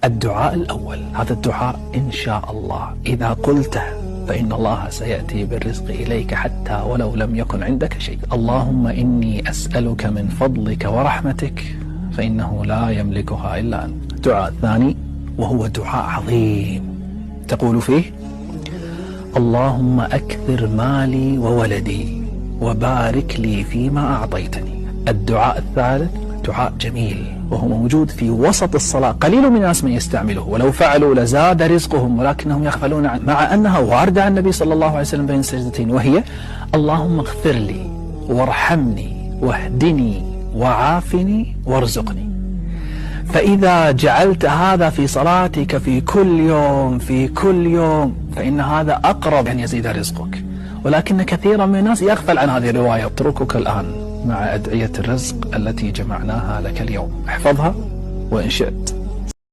الدعاء الأول، هذا الدعاء إن شاء الله إذا قلته فإن الله سيأتي بالرزق إليك حتى ولو لم يكن عندك شيء. اللهم إني أسألك من فضلك ورحمتك فإنه لا يملكها إلا أنت. الدعاء الثاني وهو دعاء عظيم تقول فيه: اللهم أكثر مالي وولدي وبارك لي فيما أعطيتني. الدعاء الثالث دعاء جميل وهو موجود في وسط الصلاة، قليل من الناس من يستعمله، ولو فعلوا لزاد رزقهم ولكنهم يغفلون عنه، مع أنها واردة عن النبي صلى الله عليه وسلم بين السجدتين، وهي: اللهم اغفر لي وارحمني واهدني وعافني وارزقني. فإذا جعلت هذا في صلاتك في كل يوم فإن هذا أقرب أن يزيد رزقك، ولكن كثيرا من الناس يغفل عن هذه الرواية. أتركك الآن مع أدعية الرزق التي جمعناها لك اليوم، احفظها وإن شئت